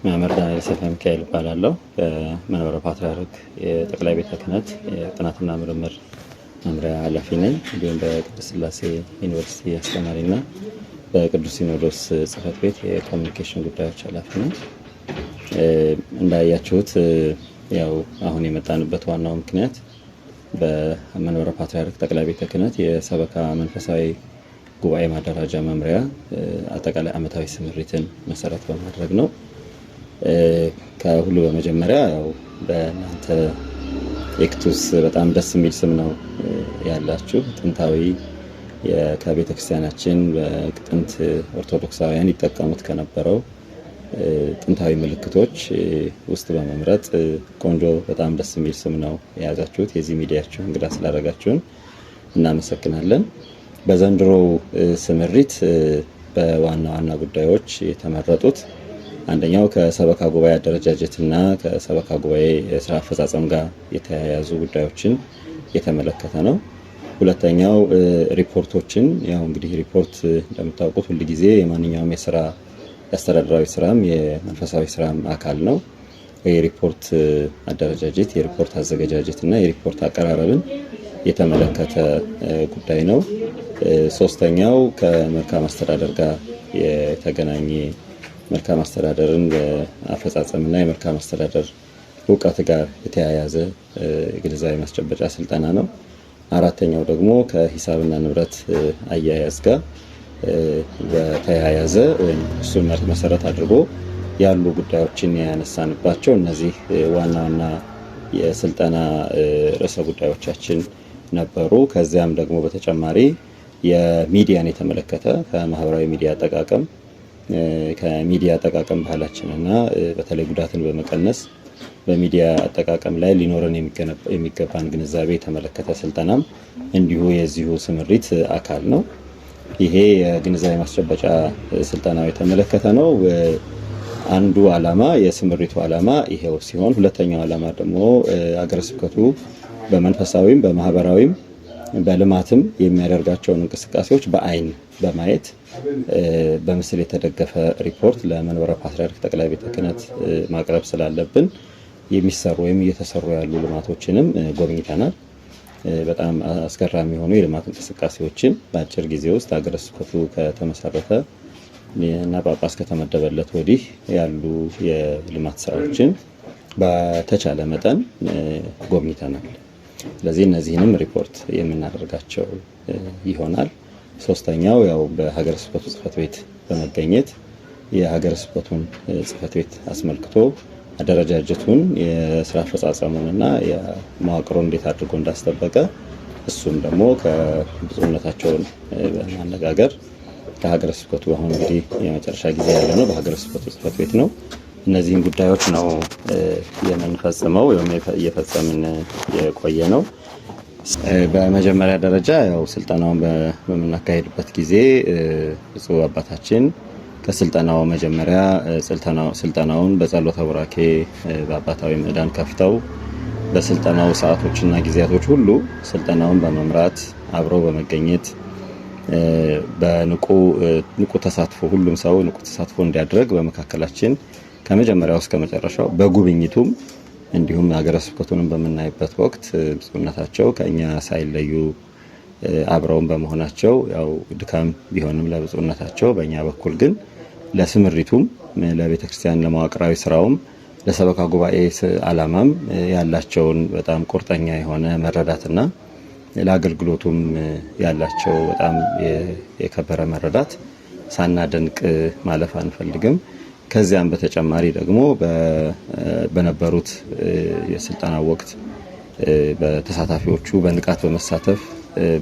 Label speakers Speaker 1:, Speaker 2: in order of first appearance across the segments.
Speaker 1: መምህር ዳንኤል ሰይፈ ሚካኤል እባላለሁ። በመንበረ ፓትርያርክ የጠቅላይ ቤተ ክህነት የጥናትና ምርምር መምሪያ ኃላፊ ነኝ። እንዲሁም በቅድስት ሥላሴ ዩኒቨርሲቲ አስተማሪና በቅዱስ ሲኖዶስ ጽሕፈት ቤት የኮሚኒኬሽን ጉዳዮች ኃላፊ ነኝ። እንዳያችሁት ያው አሁን የመጣንበት ዋናው ምክንያት በመንበረ ፓትርያርክ ጠቅላይ ቤተ ክህነት የሰበካ መንፈሳዊ ጉባኤ ማደራጃ መምሪያ አጠቃላይ ዓመታዊ ስምሪትን መሰረት በማድረግ ነው። ከሁሉ በመጀመሪያ ያው በእናንተ ኤክቱስ በጣም ደስ የሚል ስም ነው ያላችሁ። ጥንታዊ ከቤተ ክርስቲያናችን በጥንት ኦርቶዶክሳውያን ይጠቀሙት ከነበረው ጥንታዊ ምልክቶች ውስጥ በመምረጥ ቆንጆ በጣም ደስ የሚል ስም ነው የያዛችሁት። የዚህ ሚዲያችሁ እንግዳ ስላደረጋችሁን እናመሰግናለን። በዘንድሮው ስምሪት በዋና ዋና ጉዳዮች የተመረጡት አንደኛው ከሰበካ ጉባኤ አደረጃጀትና ከሰበካ ጉባኤ የስራ አፈጻጸም ጋር የተያያዙ ጉዳዮችን የተመለከተ ነው። ሁለተኛው ሪፖርቶችን ያው እንግዲህ ሪፖርት እንደምታውቁት ሁል ጊዜ የማንኛውም የስራ የአስተዳደራዊ ስራም የመንፈሳዊ ስራም አካል ነው። የሪፖርት አደረጃጀት፣ የሪፖርት አዘገጃጀት እና የሪፖርት አቀራረብን የተመለከተ ጉዳይ ነው። ሶስተኛው ከመልካም አስተዳደር ጋር የተገናኘ መልካም አስተዳደርን በአፈጻጸምና የመልካም አስተዳደር እውቀት ጋር የተያያዘ ግንዛቤ ማስጨበጫ ስልጠና ነው። አራተኛው ደግሞ ከሂሳብና ንብረት አያያዝ ጋር በተያያዘ ወይም እሱን መሰረት አድርጎ ያሉ ጉዳዮችን ያነሳንባቸው እነዚህ ዋና ዋና የስልጠና ርዕሰ ጉዳዮቻችን ነበሩ። ከዚያም ደግሞ በተጨማሪ የሚዲያን የተመለከተ ከማህበራዊ ሚዲያ አጠቃቀም ከሚዲያ አጠቃቀም ባህላችንና በተለይ ጉዳትን በመቀነስ በሚዲያ አጠቃቀም ላይ ሊኖረን የሚገባን ግንዛቤ የተመለከተ ስልጠናም እንዲሁ የዚሁ ስምሪት አካል ነው። ይሄ የግንዛቤ ማስጨበጫ ስልጠናው የተመለከተ ነው። አንዱ ዓላማ የስምሪቱ ዓላማ ይሄው ሲሆን፣ ሁለተኛው ዓላማ ደግሞ ሀገረ ስብከቱ በመንፈሳዊም በማህበራዊም በልማትም የሚያደርጋቸውን እንቅስቃሴዎች በአይን በማየት በምስል የተደገፈ ሪፖርት ለመንበረ ፓትርያርክ ጠቅላይ ቤተ ክህነት ማቅረብ ስላለብን የሚሰሩ ወይም እየተሰሩ ያሉ ልማቶችንም ጎብኝተናል። በጣም አስገራሚ የሆኑ የልማት እንቅስቃሴዎችን በአጭር ጊዜ ውስጥ ሀገረ ስብከቱ ከተመሰረተ እና ጳጳስ ከተመደበለት ወዲህ ያሉ የልማት ስራዎችን በተቻለ መጠን ጎብኝተናል። ስለዚህ እነዚህንም ሪፖርት የምናደርጋቸው ይሆናል። ሶስተኛው ያው በሀገረ ስብከቱ ጽሕፈት ቤት በመገኘት የሀገረ ስብከቱን ጽሕፈት ቤት አስመልክቶ አደረጃጀቱን የስራ አፈጻጸሙንና የመዋቅሩን እንዴት አድርጎ እንዳስጠበቀ እሱም ደግሞ ከብፁዕነታቸውን በማነጋገር ከሀገረ ስብከቱ አሁን እንግዲህ የመጨረሻ ጊዜ ያለ ነው በሀገረ ስብከቱ ጽሕፈት ቤት ነው። እነዚህን ጉዳዮች ነው የምንፈጽመው ወይም እየፈጸምን የቆየ ነው። በመጀመሪያ ደረጃ ያው ስልጠናውን በምናካሄድበት ጊዜ ብፁዕ አባታችን ከስልጠናው መጀመሪያ ስልጠናውን በጸሎተ ቡራኬ በአባታዊ ምዕዳን ከፍተው በስልጠናው ሰዓቶችና ጊዜያቶች ሁሉ ስልጠናውን በመምራት አብረው በመገኘት በንቁ ተሳትፎ ሁሉም ሰው ንቁ ተሳትፎ እንዲያደርግ በመካከላችን ከመጀመሪያው እስከ መጨረሻው በጉብኝቱም እንዲሁም ሀገረ ስብከቱንም በምናይበት ወቅት ብፁዕነታቸው ከኛ ሳይለዩ አብረውን በመሆናቸው ያው ድካም ቢሆንም ለብፁዕነታቸው በእኛ በኩል ግን ለስምሪቱም ለቤተ ክርስቲያን ለመዋቅራዊ ስራውም ለሰበካ ጉባኤ ዓላማም ያላቸውን በጣም ቁርጠኛ የሆነ መረዳትና ለአገልግሎቱም ያላቸው በጣም የከበረ መረዳት ሳናደንቅ ማለፍ አንፈልግም። ከዚያም በተጨማሪ ደግሞ በነበሩት የስልጠና ወቅት በተሳታፊዎቹ በንቃት በመሳተፍ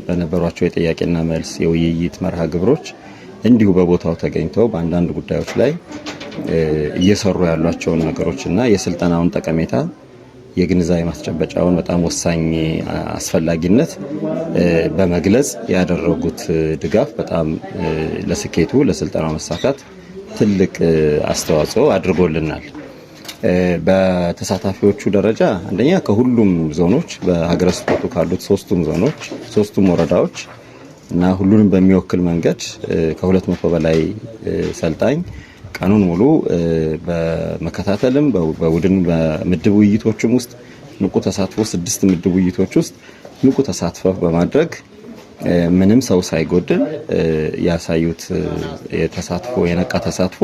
Speaker 1: በነበሯቸው የጥያቄና መልስ የውይይት መርሃ ግብሮች እንዲሁ በቦታው ተገኝተው በአንዳንድ ጉዳዮች ላይ እየሰሩ ያሏቸውን ነገሮች እና የስልጠናውን ጠቀሜታ የግንዛቤ ማስጨበጫውን በጣም ወሳኝ አስፈላጊነት በመግለጽ ያደረጉት ድጋፍ በጣም ለስኬቱ ለስልጠናው መሳካት ትልቅ አስተዋጽኦ አድርጎልናል። በተሳታፊዎቹ ደረጃ አንደኛ ከሁሉም ዞኖች በሀገረ ስብከቱ ካሉት ሶስቱም ወረዳዎች እና ሁሉንም በሚወክል መንገድ ከ200 በላይ ሰልጣኝ ቀኑን ሙሉ በመከታተልም በቡድን በምድብ ውይይቶችም ውስጥ ንቁ ተሳትፎ 6 ምድብ ውይይቶች ውስጥ ንቁ ተሳትፎ በማድረግ ምንም ሰው ሳይጎድል ያሳዩት የተሳትፎ የነቃ ተሳትፎ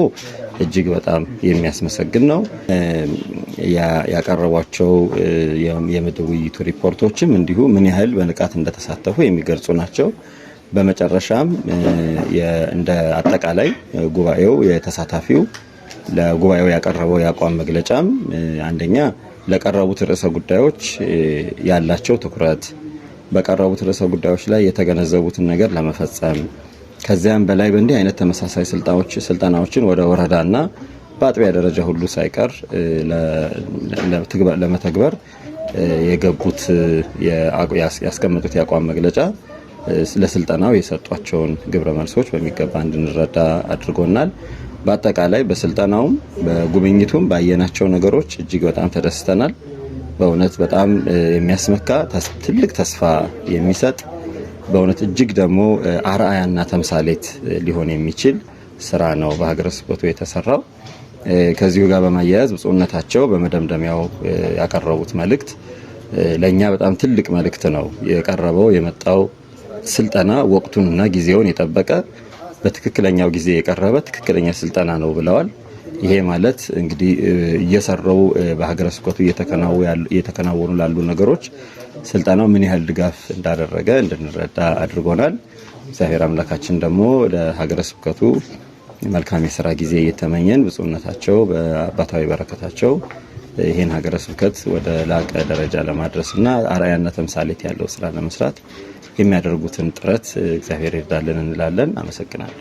Speaker 1: እጅግ በጣም የሚያስመሰግን ነው። ያቀረቧቸው የምድብ ውይይቱ ሪፖርቶችም እንዲሁ ምን ያህል በንቃት እንደተሳተፉ የሚገልጹ ናቸው። በመጨረሻም እንደ አጠቃላይ ጉባኤው የተሳታፊው ለጉባኤው ያቀረበው የአቋም መግለጫም አንደኛ ለቀረቡት ርዕሰ ጉዳዮች ያላቸው ትኩረት፣ በቀረቡት ርዕሰ ጉዳዮች ላይ የተገነዘቡትን ነገር ለመፈጸም ከዚያም በላይ በእንዲህ አይነት ተመሳሳይ ስልጠናዎችን ወደ ወረዳና በአጥቢያ ደረጃ ሁሉ ሳይቀር ለመተግበር የገቡት ያስቀመጡት የአቋም መግለጫ ለስልጠናው የሰጧቸውን ግብረ መልሶች በሚገባ እንድንረዳ አድርጎናል። በአጠቃላይ በስልጠናውም በጉብኝቱም ባየናቸው ነገሮች እጅግ በጣም ተደስተናል። በእውነት በጣም የሚያስመካ ትልቅ ተስፋ የሚሰጥ በእውነት እጅግ ደግሞ አርአያና ተምሳሌት ሊሆን የሚችል ስራ ነው በሀገረ ስብከቱ የተሰራው። ከዚሁ ጋር በማያያዝ ብፁዕነታቸው በመደምደሚያው ያቀረቡት መልእክት ለእኛ በጣም ትልቅ መልእክት ነው የቀረበው። የመጣው ስልጠና ወቅቱንና ጊዜውን የጠበቀ በትክክለኛው ጊዜ የቀረበ ትክክለኛ ስልጠና ነው ብለዋል። ይሄ ማለት እንግዲህ እየሰራው በሀገረ ስብከቱ እየተከናወኑ ላሉ ነገሮች ስልጠናው ምን ያህል ድጋፍ እንዳደረገ እንድንረዳ አድርጎናል። እግዚአብሔር አምላካችን ደግሞ ለሀገረ ስብከቱ መልካም የሥራ ጊዜ እየተመኘን ብፁዕነታቸው በአባታዊ በረከታቸው ይህን ሀገረ ስብከት ወደ ላቀ ደረጃ ለማድረስና አርአያና ተምሳሌት ያለው ስራ ለመስራት የሚያደርጉትን ጥረት እግዚአብሔር ይርዳልን እንላለን። አመሰግናለሁ።